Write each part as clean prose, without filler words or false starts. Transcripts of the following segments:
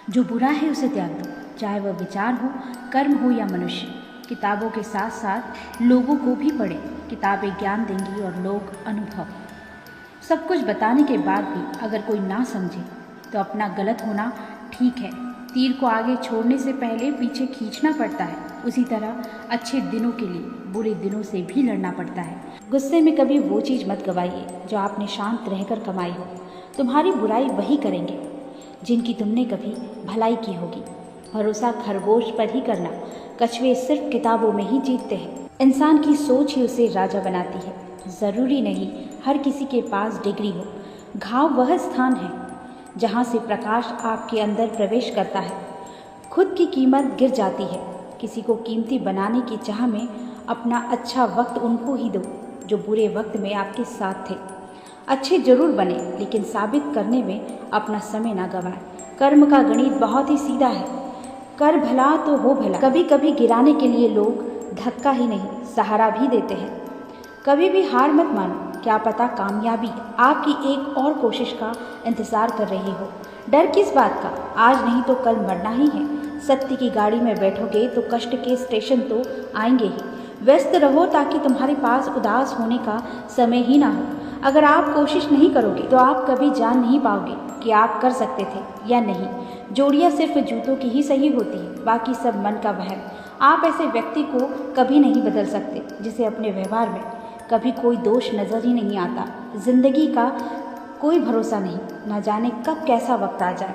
जो बुरा है उसे त्याग दो, चाहे वह विचार हो, कर्म हो या मनुष्य। किताबों के साथ साथ लोगों को भी पढ़ें। किताबें ज्ञान देंगी और लोग अनुभव। सब कुछ बताने के बाद भी अगर कोई ना समझे तो अपना गलत होना ठीक है। तीर को आगे छोड़ने से पहले पीछे खींचना पड़ता है। उसी तरह अच्छे दिनों के लिए बुरे दिनों से भी लड़ना पड़ता है। गुस्से में कभी वो चीज़ मत गवाइए जो आपने शांत रहकर कमाई हो। तुम्हारी बुराई वही करेंगे जिनकी तुमने कभी भलाई की होगी। भरोसा खरगोश पर ही करना, कछुए सिर्फ किताबों में ही जीतते हैं। इंसान की सोच ही उसे राजा बनाती है। ज़रूरी नहीं हर किसी के पास डिग्री हो। घाव वह स्थान है जहाँ से प्रकाश आपके अंदर प्रवेश करता है। खुद की कीमत गिर जाती है। किसी को कीमती बनाने की चाह में अपना अच्छा वक्त उनको ही दो जो बुरे वक्त में आपके साथ थे। अच्छे जरूर बने लेकिन साबित करने में अपना समय ना गंवाएं। कर्म का गणित बहुत ही सीधा है। कर भला तो हो भला। कभी कभी गिराने के लिए लोग धक्का ही नहीं सहारा भी देते हैं। कभी भी हार मत मानो, क्या पता कामयाबी आपकी एक और कोशिश का इंतज़ार कर रही हो। डर किस बात का, आज नहीं तो कल मरना ही है। सत्य की गाड़ी में बैठोगे तो कष्ट के स्टेशन तो आएंगे ही। व्यस्त रहो ताकि तुम्हारे पास उदास होने का समय ही ना हो। अगर आप कोशिश नहीं करोगे तो आप कभी जान नहीं पाओगे कि आप कर सकते थे या नहीं। जोड़ियाँ सिर्फ जूतों की ही सही होती है, बाकी सब मन का वहम। आप ऐसे व्यक्ति को कभी नहीं बदल सकते जिसे अपने व्यवहार में कभी कोई दोष नज़र ही नहीं आता। जिंदगी का कोई भरोसा नहीं, न जाने कब कैसा वक्त आ जाए।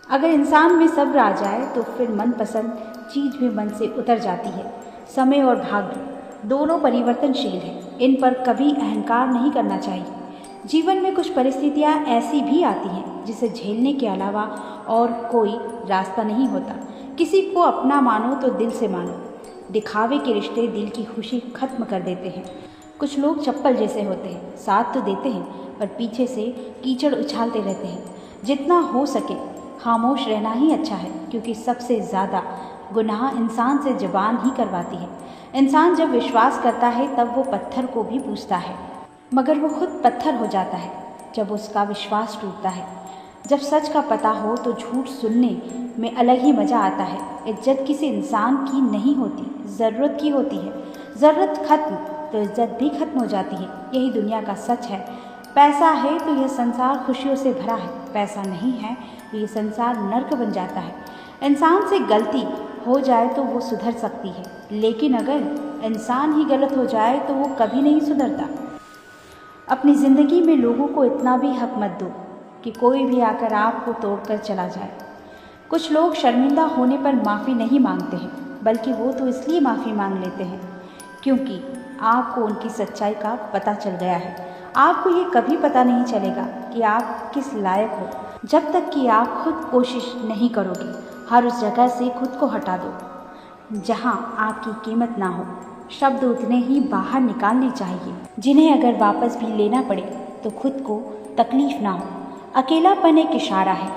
अगर इंसान में सब्र आ जाए तो फिर मनपसंद चीज़ भी मन से उतर जाती है। समय और भाग्य दोनों परिवर्तनशील हैं, इन पर कभी अहंकार नहीं करना चाहिए। जीवन में कुछ परिस्थितियाँ ऐसी भी आती हैं जिसे झेलने के अलावा और कोई रास्ता नहीं होता। किसी को अपना मानो तो दिल से मानो। दिखावे के रिश्ते दिल की खुशी खत्म कर देते हैं। कुछ लोग चप्पल जैसे होते हैं, साथ तो देते हैं पर पीछे से कीचड़ उछालते रहते हैं। जितना हो सके खामोश रहना ही अच्छा है, क्योंकि सबसे ज़्यादा गुनाह इंसान से ज़बान ही करवाती है। इंसान जब विश्वास करता है तब वो पत्थर को भी पूछता है, मगर वो खुद पत्थर हो जाता है जब उसका विश्वास टूटता है। जब सच का पता हो तो झूठ सुनने में अलग ही मज़ा आता है। इज्जत किसी इंसान की नहीं होती, ज़रूरत की होती है। ज़रूरत खत्म तो इज्जत भी खत्म हो जाती है। यही दुनिया का सच है। पैसा है तो यह संसार खुशियों से भरा है, पैसा नहीं है तो ये संसार नर्क बन जाता है। इंसान से गलती हो जाए तो वो सुधर सकती है, लेकिन अगर इंसान ही गलत हो जाए तो वो कभी नहीं सुधरता। अपनी ज़िंदगी में लोगों को इतना भी हक मत दो कि कोई भी आकर आपको तोड़कर चला जाए। कुछ लोग शर्मिंदा होने पर माफ़ी नहीं मांगते हैं, बल्कि वो तो इसलिए माफ़ी मांग लेते हैं क्योंकि आपको उनकी सच्चाई का पता चल गया है। आपको ये कभी पता नहीं चलेगा कि आप किस लायक हो जब तक कि आप खुद कोशिश नहीं करोगे। हर उस जगह से खुद को हटा दो जहाँ आपकी कीमत ना हो। शब्द उतने ही बाहर निकालने चाहिए जिन्हें अगर वापस भी लेना पड़े तो खुद को तकलीफ ना हो। अकेलापन एक इशारा है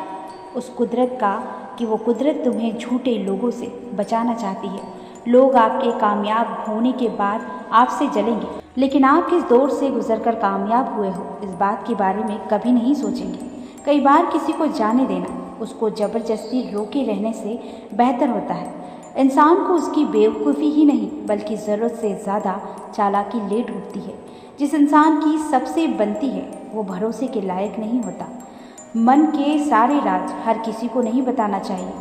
उस कुदरत का कि वो कुदरत तुम्हें झूठे लोगों से बचाना चाहती है। लोग आपके कामयाब होने के बाद आपसे जलेंगे, लेकिन आप किस दौर से गुजरकर कामयाब हुए हो इस बात के बारे में कभी नहीं सोचेंगे। कई बार किसी को जाने देना उसको ज़बरदस्ती रोके रहने से बेहतर होता है। इंसान को उसकी बेवकूफ़ी ही नहीं बल्कि ज़रूरत से ज़्यादा चालाकी ले डूबती है। जिस इंसान की सबसे बनती है वो भरोसे के लायक नहीं होता। मन के सारे राज हर किसी को नहीं बताना चाहिए,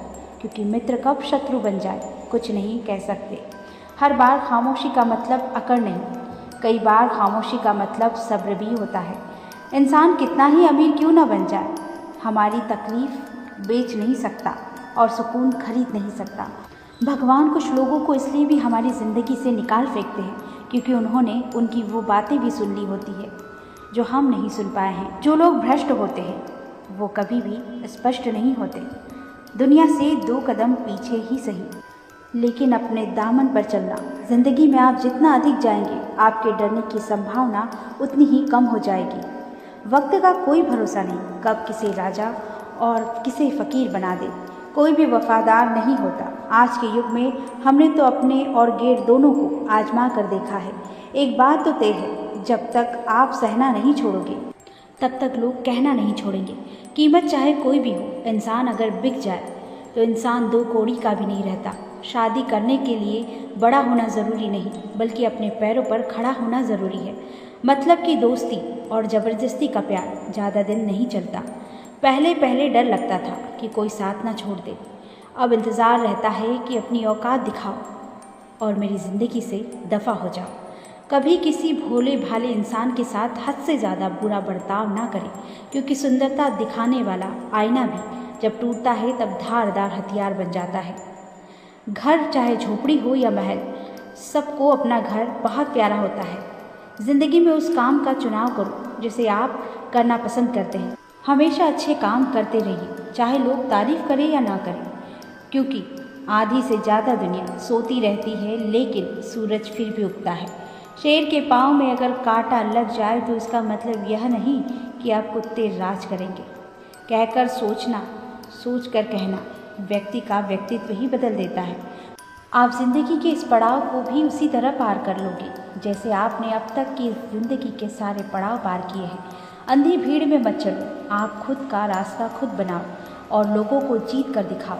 क्योंकि मित्र कब शत्रु बन जाए कुछ नहीं कह सकते। हर बार खामोशी का मतलब अकड़ नहीं, कई बार खामोशी का मतलब सब्र भी होता है। इंसान कितना ही अमीर क्यों ना बन जाए, हमारी तकलीफ़ बेच नहीं सकता और सुकून खरीद नहीं सकता। भगवान कुछ लोगों को इसलिए भी हमारी ज़िंदगी से निकाल फेंकते हैं क्योंकि उन्होंने उनकी वो बातें भी सुन ली होती है जो हम नहीं सुन पाए हैं। जो लोग भ्रष्ट होते हैं वो कभी भी स्पष्ट नहीं होते। दुनिया से 2 कदम पीछे ही सही, लेकिन अपने दामन पर चलना। ज़िंदगी में आप जितना अधिक जाएंगे आपके डरने की संभावना उतनी ही कम हो जाएगी। वक्त का कोई भरोसा नहीं, कब किसे राजा और किसे फ़कीर बना दे। कोई भी वफादार नहीं होता। आज के युग में हमने तो अपने और गैर दोनों को आजमा कर देखा है। एक बात तो तय है, जब तक आप सहना नहीं छोड़ोगे तब तक लोग कहना नहीं छोड़ेंगे। कीमत चाहे कोई भी हो, इंसान अगर बिक जाए तो इंसान दो कौड़ी का भी नहीं रहता। शादी करने के लिए बड़ा होना ज़रूरी नहीं, बल्कि अपने पैरों पर खड़ा होना ज़रूरी है। मतलब कि दोस्ती और ज़बरदस्ती का प्यार ज़्यादा दिन नहीं चलता। पहले पहले डर लगता था कि कोई साथ ना छोड़ दे। अब इंतज़ार रहता है कि अपनी औकात दिखाओ और मेरी ज़िंदगी से दफ़ा हो जाओ। कभी किसी भोले भाले इंसान के साथ हद से ज़्यादा बुरा बर्ताव ना करें, क्योंकि सुंदरता दिखाने वाला आईना भी जब टूटता है तब धारदार हथियार बन जाता है। घर चाहे झोपड़ी हो या महल, सबको अपना घर बहुत प्यारा होता है। ज़िंदगी में उस काम का चुनाव करो जिसे आप करना पसंद करते हैं। हमेशा अच्छे काम करते रहिए, चाहे लोग तारीफ़ करें या ना करें, क्योंकि आधी से ज़्यादा दुनिया सोती रहती है लेकिन सूरज फिर भी उगता है। शेर के पाँव में अगर कांटा लग जाए तो इसका मतलब यह नहीं कि आप कुत्ते राज करेंगे। कहकर सोचना, सोच कर कहना व्यक्ति का व्यक्तित्व ही बदल देता है। आप जिंदगी के इस पड़ाव को भी उसी तरह पार कर लोगे जैसे आपने अब तक की जिंदगी के सारे पड़ाव पार किए हैं। अंधी भीड़ में मत चलो, आप खुद का रास्ता खुद बनाओ और लोगों को जीत कर दिखाओ।